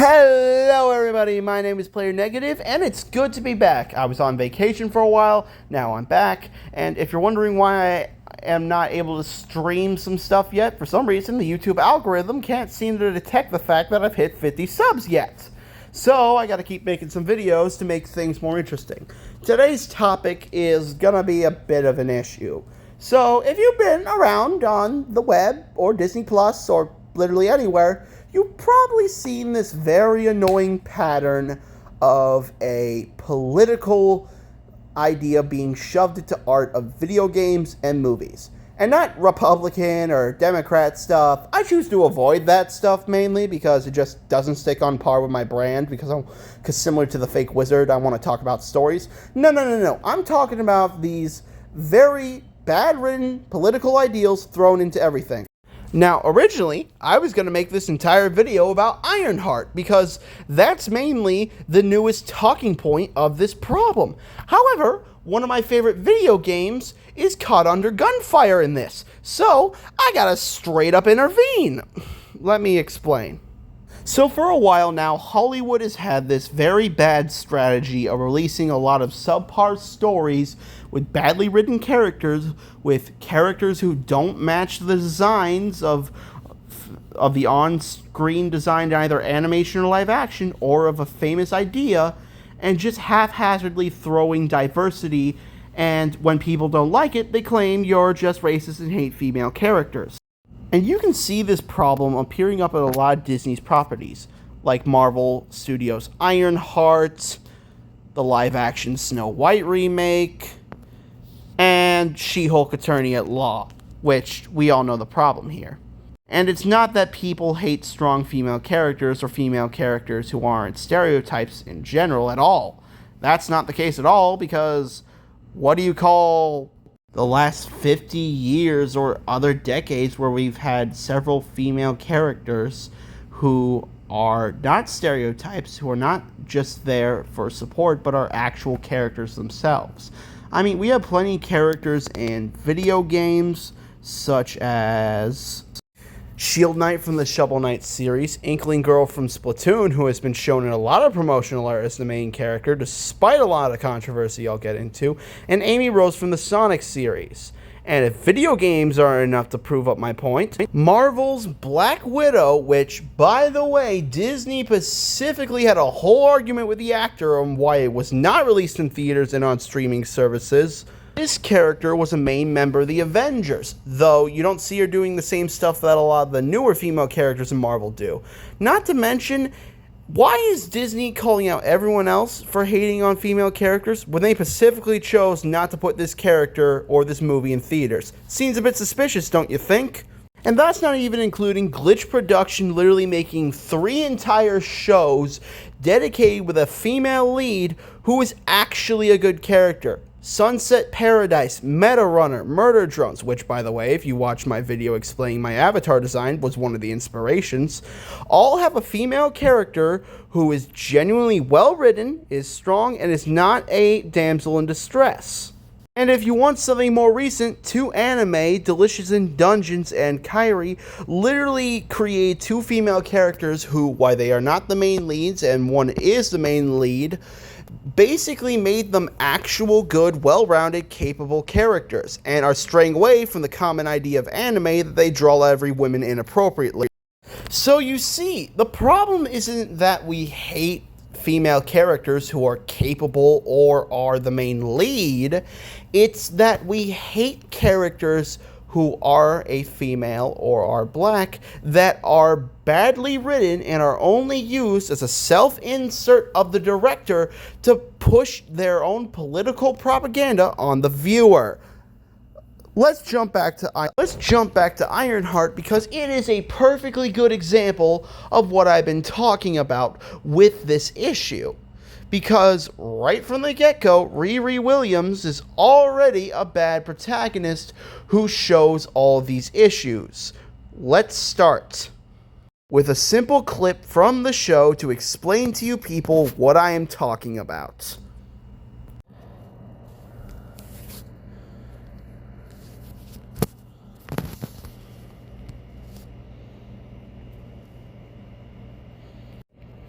Hello everybody, my name is Player Negative, and it's good to be back. I was on vacation for a while, now I'm back, and if you're wondering why I am not able to stream some stuff yet, for some reason the YouTube algorithm can't seem to detect the fact that I've hit 50 subs yet. So I gotta keep making some videos to make things more interesting. Today's topic is gonna be a bit of an issue. So if you've been around on the web, or Disney Plus, or literally anywhere, you've probably seen this very annoying pattern of a political idea being shoved into art of video games and movies. And not Republican or Democrat stuff. I choose to avoid that stuff mainly because it just doesn't stick on par with my brand, because similar to the fake wizard, I want to talk about stories. No. I'm talking about these very bad-written political ideals thrown into everything. Now, originally, I was going to make this entire video about Ironheart, because that's mainly the newest talking point of this problem. However, one of my favorite video games is caught under gunfire in this, so I gotta straight up intervene. Let me explain. So for a while now, Hollywood has had this very bad strategy of releasing a lot of subpar stories with badly written characters, with characters who don't match the designs of the on-screen design, either animation or live action, or of a famous idea, and just haphazardly throwing diversity, and when people don't like it, they claim you're just racist and hate female characters. And you can see this problem appearing up in a lot of Disney's properties, like Marvel Studios' Ironheart, the live-action Snow White remake, and She-Hulk Attorney at Law, which we all know the problem here. And it's not that people hate strong female characters or female characters who aren't stereotypes in general at all. That's not the case at all, because what do you call the last 50 years or other decades where we've had several female characters who are not stereotypes, who are not just there for support, but are actual characters themselves? I mean, we have plenty of characters in video games, such as Shield Knight from the Shovel Knight series, Inkling Girl from Splatoon, who has been shown in a lot of promotional art as the main character, despite a lot of controversy I'll get into, and Amy Rose from the Sonic series. And if video games aren't enough to prove up my point, Marvel's Black Widow, which, by the way, Disney specifically had a whole argument with the actor on why it was not released in theaters and on streaming services. This character was a main member of the Avengers, though you don't see her doing the same stuff that a lot of the newer female characters in Marvel do. Not to mention, why is Disney calling out everyone else for hating on female characters when they specifically chose not to put this character or this movie in theaters? Seems a bit suspicious, don't you think? And that's not even including Glitch Production literally making 3 entire shows dedicated with a female lead who is actually a good character. Sunset Paradise, Meta Runner, Murder Drones, which, by the way, if you watch my video explaining my avatar design, was one of the inspirations, all have a female character who is genuinely well-written, is strong, and is not a damsel in distress. And if you want something more recent, 2 anime, Delicious in Dungeons and Kairi, literally create 2 female characters who, while they are not the main leads, and one is the main lead, basically made them actual good, well-rounded, capable characters, and are straying away from the common idea of anime that they draw every woman inappropriately. So you see, the problem isn't that we hate female characters who are capable or are the main lead, it's that we hate characters who are a female or are black that are badly written and are only used as a self-insert of the director to push their own political propaganda on the viewer. Let's jump back to Ironheart, because it is a perfectly good example of what I've been talking about with this issue. Because right from the get-go, Riri Williams is already a bad protagonist who shows all these issues. Let's start with a simple clip from the show to explain to you people what I am talking about.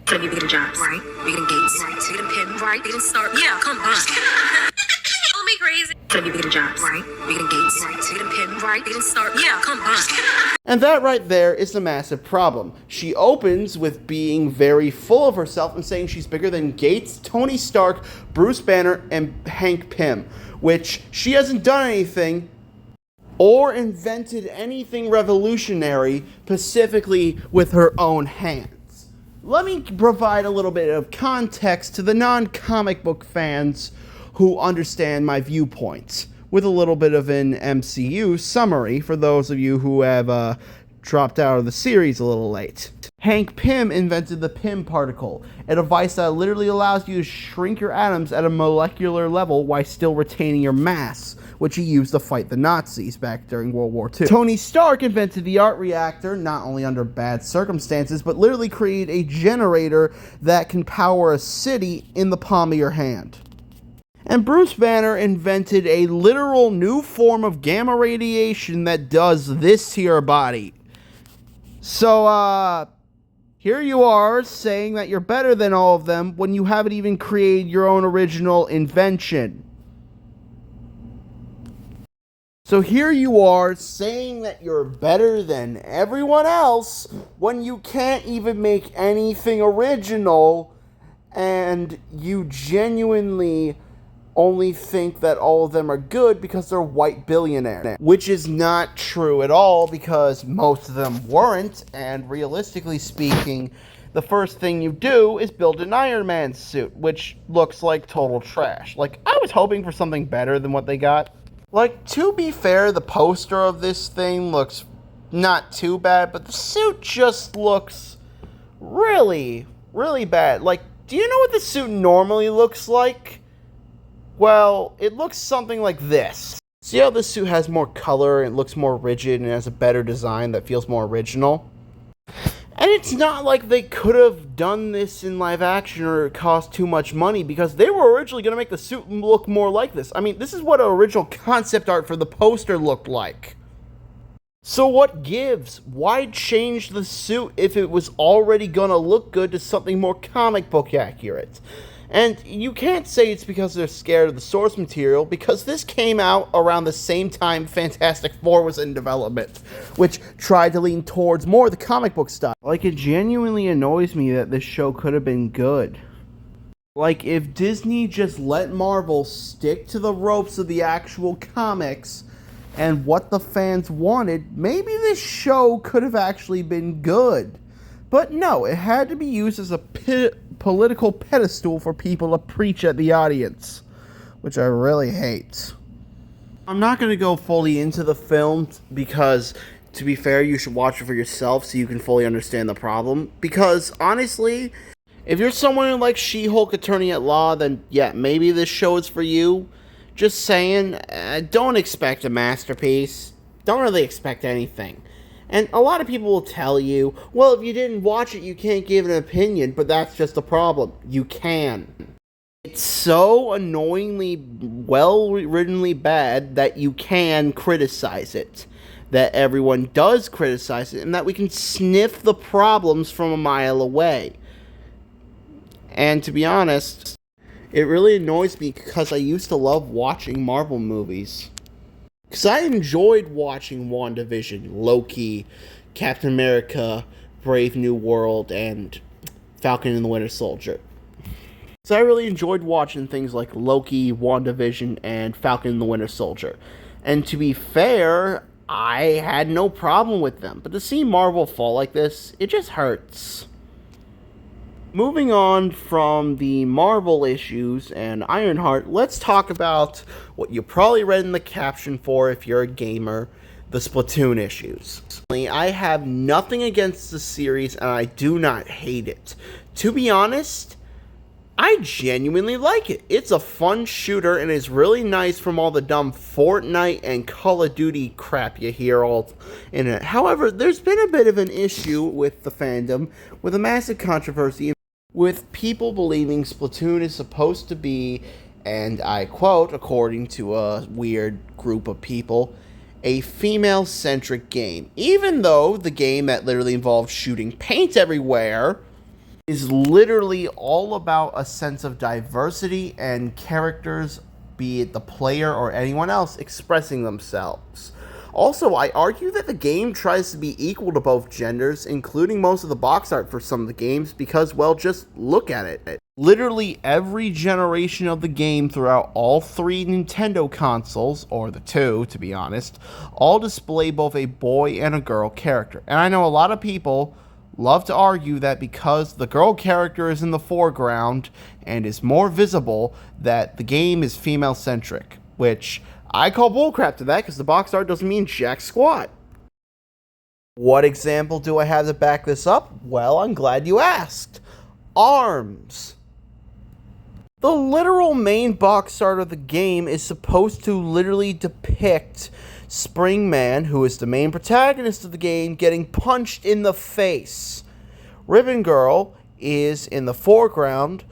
So you're getting jobs, right? You're getting gates, right? You're getting pin, right? You're getting start. Yeah, come on. Don't be crazy. So you're getting jobs, right? You're getting gates, right? You're getting pin, right? You're getting start. Yeah, come on. And that right there is the massive problem. She opens with being very full of herself and saying she's bigger than Gates, Tony Stark, Bruce Banner, and Hank Pym, which she hasn't done anything or invented anything revolutionary specifically with her own hands. Let me provide a little bit of context to the non-comic book fans who understand my viewpoints, with a little bit of an MCU summary for those of you who have dropped out of the series a little late. Hank Pym invented the Pym particle, a device that literally allows you to shrink your atoms at a molecular level while still retaining your mass, which he used to fight the Nazis back during World War II. Tony Stark invented the art reactor, not only under bad circumstances, but literally created a generator that can power a city in the palm of your hand. And Bruce Banner invented a literal new form of gamma radiation that does this to your body. So, here you are saying that you're better than all of them when you haven't even created your own original invention. So here you are saying that you're better than everyone else when you can't even make anything original, and you genuinely only think that all of them are good because they're white billionaires. Which is not true at all, because most of them weren't, and realistically speaking, the first thing you do is build an Iron Man suit, which looks like total trash. Like, I was hoping for something better than what they got. Like, to be fair, the poster of this thing looks not too bad, but the suit just looks really, really bad. Like, do you know what the suit normally looks like? Well, it looks something like this. See how this suit has more color, and it looks more rigid, and has a better design that feels more original? And it's not like they could have done this in live action or it cost too much money, because they were originally going to make the suit look more like this. I mean, this is what original concept art for the poster looked like. So what gives? Why change the suit if it was already going to look good to something more comic book accurate? And you can't say it's because they're scared of the source material, because this came out around the same time Fantastic Four was in development, which tried to lean towards more the comic book style. Like, it genuinely annoys me that this show could have been good. Like, if Disney just let Marvel stick to the ropes of the actual comics and what the fans wanted, maybe this show could have actually been good. But no, it had to be used as a political pedestal for people to preach at the audience, which I really hate. I'm not going to go fully into the film because, to be fair, you should watch it for yourself so you can fully understand the problem. Because, honestly, if you're someone who likes She-Hulk Attorney at Law, then yeah, maybe this show is for you. Just saying, don't expect a masterpiece. Don't really expect anything. And a lot of people will tell you, well, if you didn't watch it, you can't give an opinion, but that's just the problem. You can. It's so annoyingly, well-writtenly bad that you can criticize it. That everyone does criticize it, and that we can sniff the problems from a mile away. And to be honest, it really annoys me because I used to love watching Marvel movies. Because I enjoyed watching WandaVision, Loki, Captain America, Brave New World, and Falcon and the Winter Soldier. So I really enjoyed watching things like Loki, WandaVision, and Falcon and the Winter Soldier. And to be fair, I had no problem with them. But to see Marvel fall like this, it just hurts. Moving on from the Marvel issues and Ironheart, let's talk about what you probably read in the caption for if you're a gamer, the Splatoon issues. I have nothing against the series and I do not hate it. To be honest, I genuinely like it. It's a fun shooter and is really nice from all the dumb Fortnite and Call of Duty crap you hear all in it. However, there's been a bit of an issue with the fandom, with a massive controversy with people believing Splatoon is supposed to be, and I quote, according to a weird group of people, a female-centric game. Even though the game that literally involves shooting paint everywhere is literally all about a sense of diversity and characters, be it the player or anyone else, expressing themselves. Also, I argue that the game tries to be equal to both genders, including most of the box art for some of the games, because, well, just look at it. Literally every generation of the game throughout all 3 Nintendo consoles, or the 2, to be honest, all display both a boy and a girl character. And I know a lot of people love to argue that because the girl character is in the foreground and is more visible, that the game is female-centric, which I call bullcrap to that because the box art doesn't mean jack squat. What example do I have to back this up? Well, I'm glad you asked. Arms. The literal main box art of the game is supposed to literally depict Spring Man, who is the main protagonist of the game, getting punched in the face. Ribbon Girl is in the foreground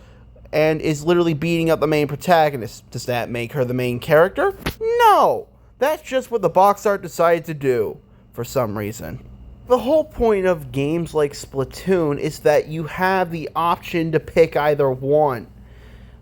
and is literally beating up the main protagonist. Does that make her the main character? No! That's just what the box art decided to do, for some reason. The whole point of games like Splatoon is that you have the option to pick either one.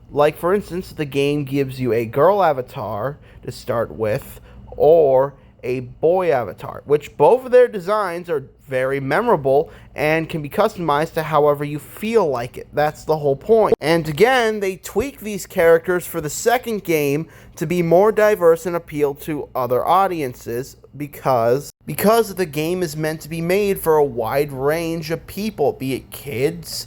Like, for instance, the game gives you a girl avatar to start with, or a boy avatar, which both of their designs are very memorable and can be customized to however you feel like it. That's the whole point. And again, they tweak these characters for the second game to be more diverse and appeal to other audiences because the game is meant to be made for a wide range of people, be it kids,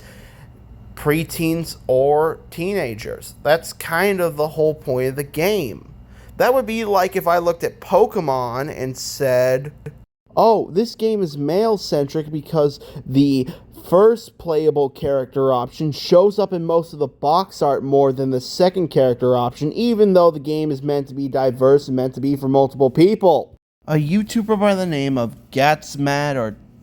preteens, or teenagers. That's kind of the whole point of the game. That would be like if I looked at Pokemon and said, oh, this game is male-centric because the first playable character option shows up in most of the box art more than the second character option, even though the game is meant to be diverse and meant to be for multiple people. A YouTuber by the name of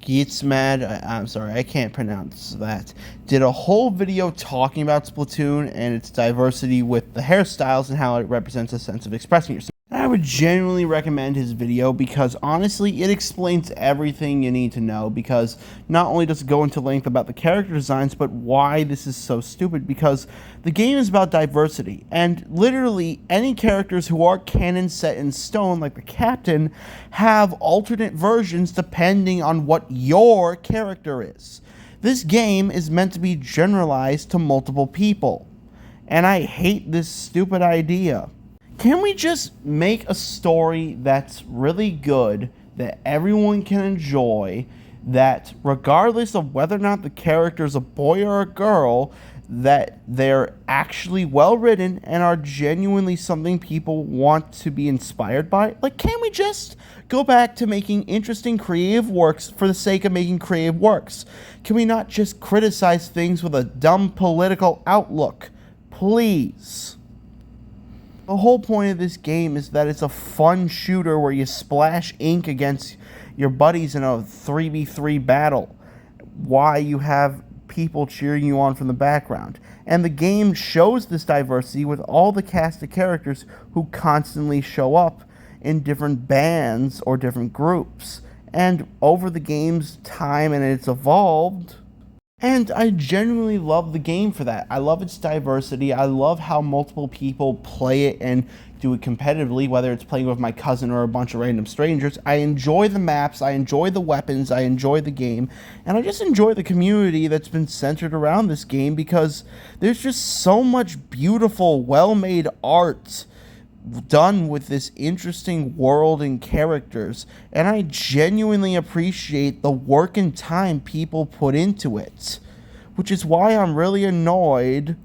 I'm sorry, I can't pronounce that, did a whole video talking about Splatoon and its diversity with the hairstyles and how it represents a sense of expressing yourself. I would genuinely recommend his video because honestly it explains everything you need to know, because not only does it go into length about the character designs, but why this is so stupid, because the game is about diversity, and literally any characters who are canon set in stone, like the captain, have alternate versions depending on what your character is. This game is meant to be generalized to multiple people, and I hate this stupid idea. Can we just make a story that's really good, that everyone can enjoy, that regardless of whether or not the character is a boy or a girl, that they're actually well written and are genuinely something people want to be inspired by? Like, can we just go back to making interesting creative works for the sake of making creative works? Can we not just criticize things with a dumb political outlook? Please. The whole point of this game is that it's a fun shooter where you splash ink against your buddies in a 3v3 battle. Why you have people cheering you on from the background. And the game shows this diversity with all the cast of characters who constantly show up in different bands or different groups. And over the game's time and it's evolved. And I genuinely love the game for that. I love its diversity. I love how multiple people play it and do it competitively, whether it's playing with my cousin or a bunch of random strangers. I enjoy the maps, I enjoy the weapons, I enjoy the game, and I just enjoy the community that's been centered around this game because there's just so much beautiful, well-made art done with this interesting world and characters, and I genuinely appreciate the work and time people put into it, which is why I'm really annoyed.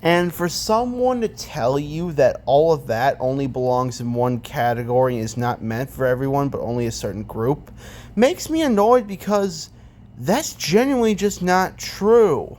And for someone to tell you that all of that only belongs in one category and is not meant for everyone but only a certain group makes me annoyed, because that's genuinely just not true.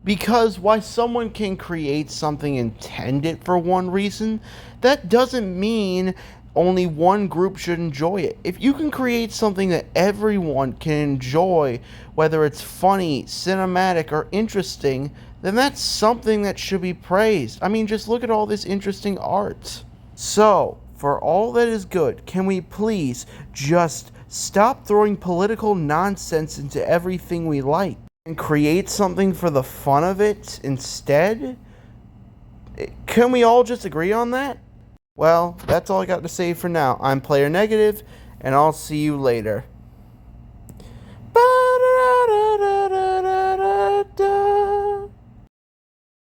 Because while someone can create something intended for one reason, that doesn't mean only one group should enjoy it. If you can create something that everyone can enjoy, whether it's funny, cinematic, or interesting, then that's something that should be praised. I mean, just look at all this interesting art. So, for all that is good, can we please just stop throwing political nonsense into everything we like? and create something for the fun of it instead? Can we all just agree on that? Well, that's all I got to say for now. I'm Player Negative, and I'll see you later.